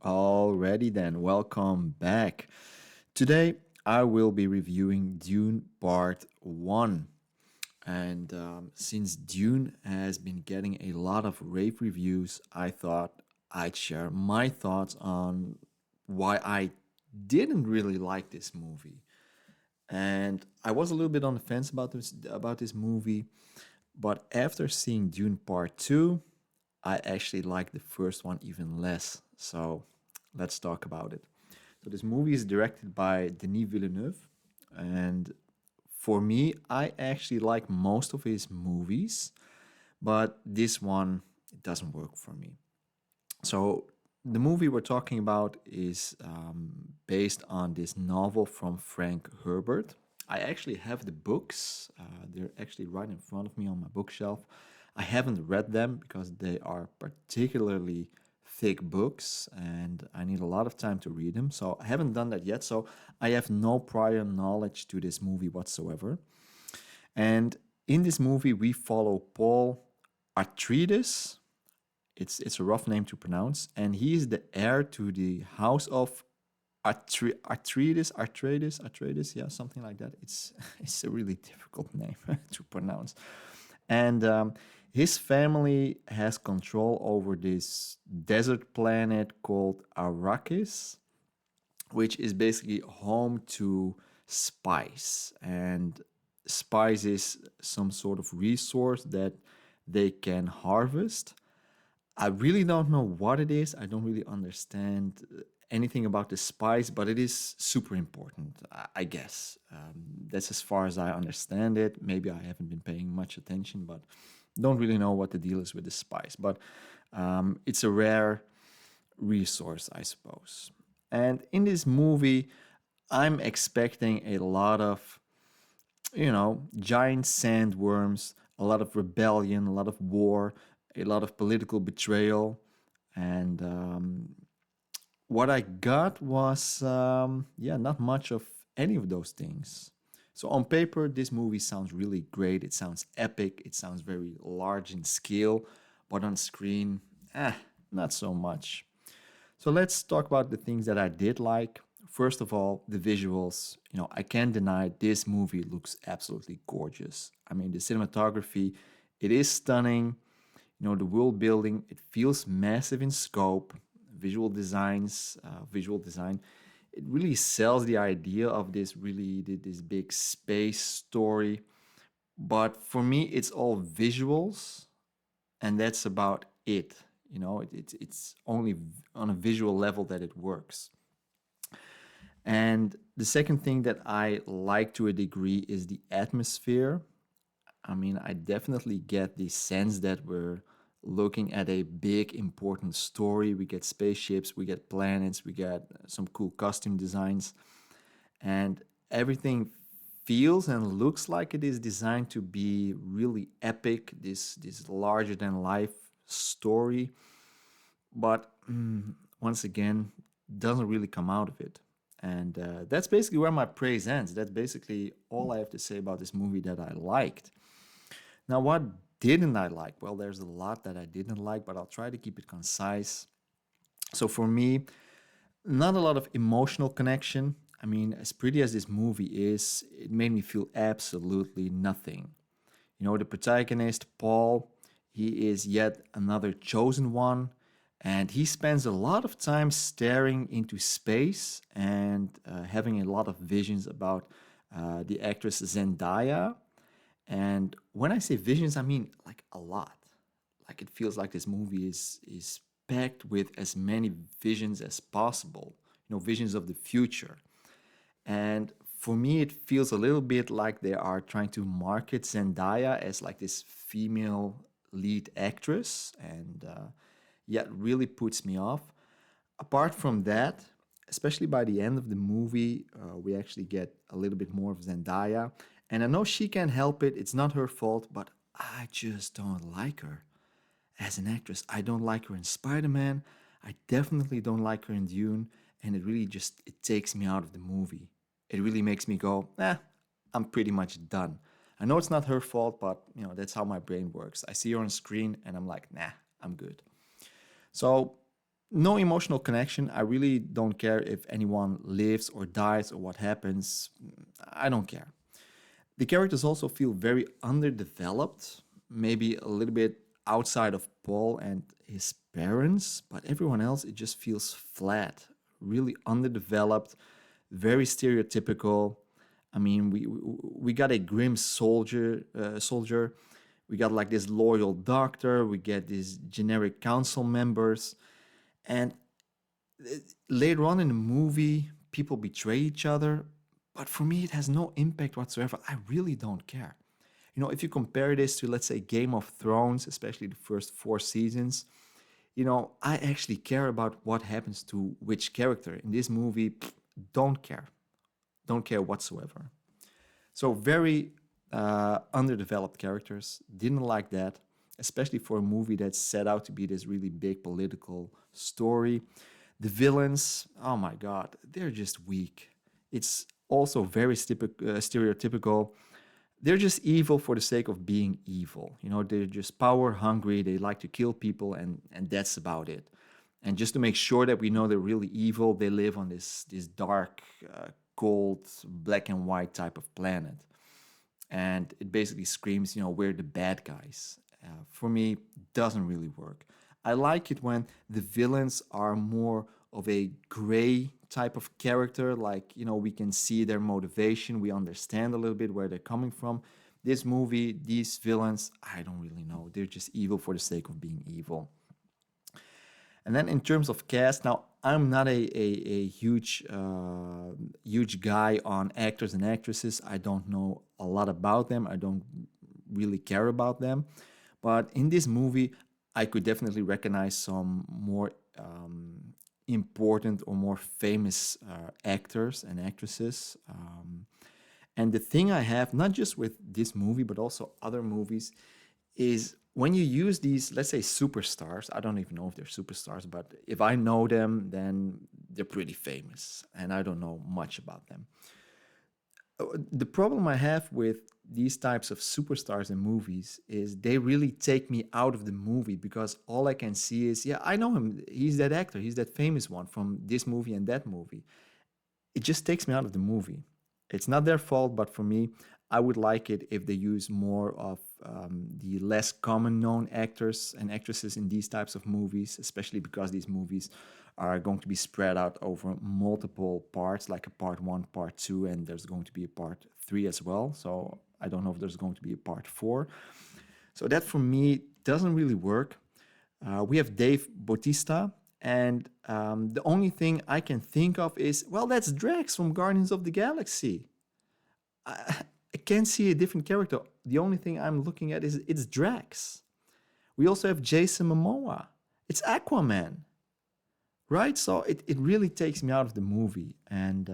Alrighty then, welcome back. Today I will be reviewing Dune Part 1. And since Dune has been getting a lot of rave reviews, I thought I'd share my thoughts on why I didn't really like this movie. And I was a little bit on the fence about this movie, but after seeing Dune Part 2, I actually like the first one even less. So let's talk about it. So this movie is directed by Denis Villeneuve, and for me, I actually like most of his movies, but this one it doesn't work for me. So the movie we're talking about is based on this novel from Frank Herbert. I actually have the books. They're actually right in front of me on my bookshelf. I haven't read them because they are particularly thick books and I need a lot of time to read them. So I haven't done that yet. So I have no prior knowledge to this movie whatsoever. And in this movie, we follow Paul Atreides. It's a rough name to pronounce, and he is the heir to the house of Atreides, yeah, something like that. It's it's a really difficult name to pronounce, and his family has control over this desert planet called Arrakis, which is basically home to spice, and spice is some sort of resource that they can harvest. I really don't know what it is. I don't really understand anything about the spice, but it is super important, I guess. That's as far as I understand it. Maybe I haven't been paying much attention, but don't really know what the deal is with the spice. But it's a rare resource, I suppose. And in this movie, I'm expecting a lot of, giant sandworms, a lot of rebellion, a lot of war, a lot of political betrayal. And what I got was, not much of any of those things. So on paper, this movie sounds really great. It sounds epic. It sounds very large in scale. But on screen, not so much. So let's talk about the things that I did like. First of all, the visuals. I can't deny this movie looks absolutely gorgeous. I mean, the cinematography, it is stunning. The world building, it feels massive in scope. Visual design, it really sells the idea of this big space story. But for me, it's all visuals, and that's about it. It's only on a visual level that it works. And the second thing that I like to a degree is the atmosphere. I mean, I definitely get the sense that we're looking at a big, important story. We get spaceships, we get planets, we get some cool costume designs, and everything feels and looks like it is designed to be really epic. This larger than life story, but once again, doesn't really come out of it. And that's basically where my praise ends. That's basically all I have to say about this movie that I liked. Now, what didn't I like? Well, there's a lot that I didn't like, but I'll try to keep it concise. So, for me, not a lot of emotional connection. I mean, as pretty as this movie is, it made me feel absolutely nothing. The protagonist, Paul, he is yet another chosen one, and he spends a lot of time staring into space and having a lot of visions about the actress Zendaya. And when I say visions, I mean like a lot. Like it feels like this movie is packed with as many visions as possible, visions of the future. And for me, it feels a little bit like they are trying to market Zendaya as like this female lead actress, and yet really puts me off. Apart from that, especially by the end of the movie, we actually get a little bit more of Zendaya. And I know she can't help it, it's not her fault, but I just don't like her as an actress. I don't like her in Spider Man. I definitely don't like her in Dune. And it really just it takes me out of the movie. It really makes me go, I'm pretty much done. I know it's not her fault, but that's how my brain works. I see her on screen and I'm like, nah, I'm good. So No emotional connection. I really don't care if anyone lives or dies or what happens. I don't care. The characters also feel very underdeveloped, maybe a little bit outside of Paul and his parents, but everyone else, it just feels flat, really underdeveloped, very stereotypical. I mean, we got a grim soldier. We got like this loyal doctor. We get these generic council members, and later on in the movie, people betray each other. But for me, it has no impact whatsoever. I really don't care. You know, if you compare this to, let's say, Game of Thrones, especially the first 4 seasons, you know, I actually care about what happens to which character. In this movie, don't care. Don't care whatsoever. So, very underdeveloped characters. Didn't like that, especially for a movie that's set out to be this really big political story. The villains, oh my god, they're just weak. It's also very stereotypical. They're just evil for the sake of being evil. You know, they're just power hungry. They like to kill people, and that's about it. And just to make sure that we know they're really evil, they live on this dark, cold, black and white type of planet. And it basically screams, you know, we're the bad guys. For me, doesn't really work. I like it when the villains are more of a gray type of character, like, you know, we can see their motivation, we understand a little bit where they're coming from. This movie, these villains, I don't really know. They're just evil for the sake of being evil. And then in terms of cast, now I'm not a huge guy on actors and actresses. I don't know a lot about them. I don't really care about them. But in this movie, I could definitely recognize some more important or more famous actors and actresses. And the thing I have, not just with this movie, but also other movies, is when you use these, let's say, superstars, I don't even know if they're superstars, but if I know them, then they're pretty famous, and I don't know much about them. The problem I have with these types of superstars in movies is they really take me out of the movie because all I can see is, yeah, I know him. He's that actor. He's that famous one from this movie and that movie. It just takes me out of the movie. It's not their fault, but for me, I would like it if they use more of the less common known actors and actresses in these types of movies, especially because these movies are going to be spread out over multiple parts, like a part one, part two, and there's going to be a part three as well. So I don't know if there's going to be a part four. So that for me doesn't really work. We have Dave Bautista, and the only thing I can think of is, well, that's Drax from Guardians of the Galaxy. I can't see a different character. The only thing I'm looking at is it's Drax. We also have Jason Momoa. It's Aquaman, right? So it really takes me out of the movie. And,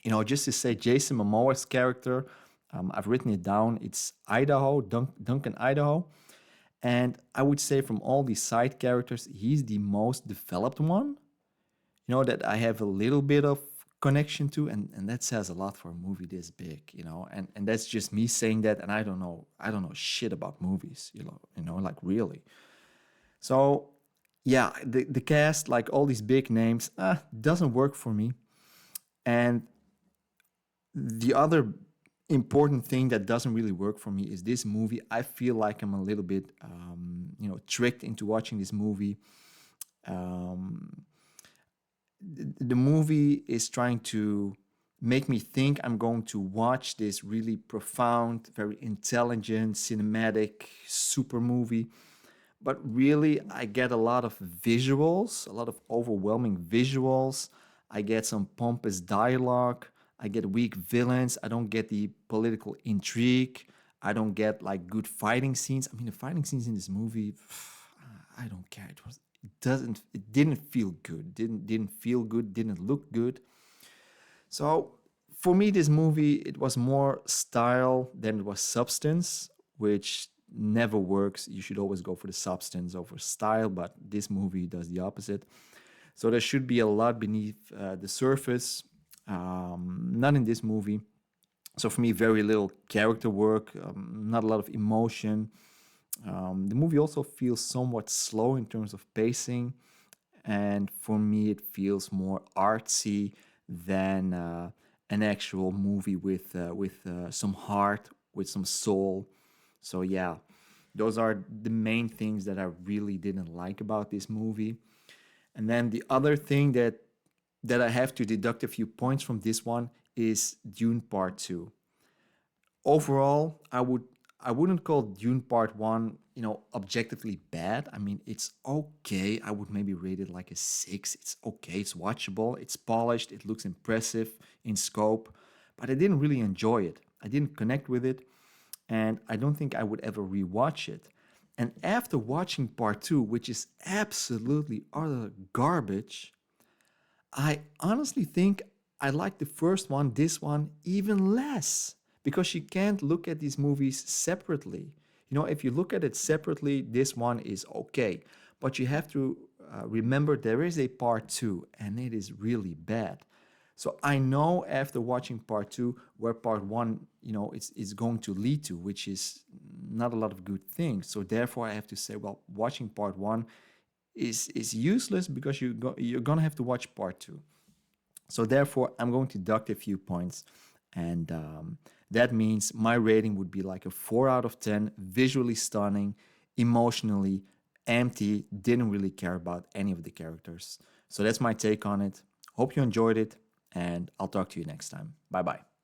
you know, just to say Jason Momoa's character, I've written it down. It's Idaho, Duncan, Idaho. And I would say from all these side characters, he's the most developed one, you know, that I have a little bit of connection to, and that says a lot for a movie this big, you know. And that's just me saying that, and I don't know shit about movies, you know, like really. So yeah, the cast, like all these big names, doesn't work for me. And the other important thing that doesn't really work for me is this movie. I feel like I'm a little bit, you know, tricked into watching this movie. Um, the movie is trying to make me think I'm going to watch this really profound, very intelligent, cinematic, super movie. But really, I get a lot of visuals, a lot of overwhelming visuals. I get some pompous dialogue. I get weak villains. I don't get the political intrigue. I don't get like good fighting scenes. I mean, the fighting scenes in this movie, I don't care. It didn't feel good. Didn't feel good. Didn't look good. So for me, this movie, it was more style than it was substance, which never works. You should always go for the substance over style, but this movie does the opposite. So there should be a lot beneath the surface. Not in this movie. So for me, very little character work, not a lot of emotion. The movie also feels somewhat slow in terms of pacing. and for me, it feels more artsy than an actual movie with some heart, with some soul. So yeah, those are the main things that I really didn't like about this movie. And then the other thing that I have to deduct a few points from this one is Dune Part 2. Overall, I wouldn't call Dune Part 1, objectively bad. I mean, it's okay. I would maybe rate it like a 6. It's okay. It's watchable. It's polished. It looks impressive in scope, but I didn't really enjoy it. I didn't connect with it, and I don't think I would ever rewatch it. And after watching Part 2, which is absolutely utter garbage, I honestly think I like the first one, this one, even less because you can't look at these movies separately. If you look at it separately, this one is okay. But you have to remember there is a part two and it is really bad. So I know after watching part two where part one, is going to lead to, which is not a lot of good things. So therefore I have to say, well, watching part one is useless because you're gonna have to watch part two. So therefore, I'm going to deduct a few points, and that means my rating would be like a 4 out of 10. Visually stunning, emotionally empty. Didn't really care about any of the characters. So that's my take on it. Hope you enjoyed it, and I'll talk to you next time. Bye bye.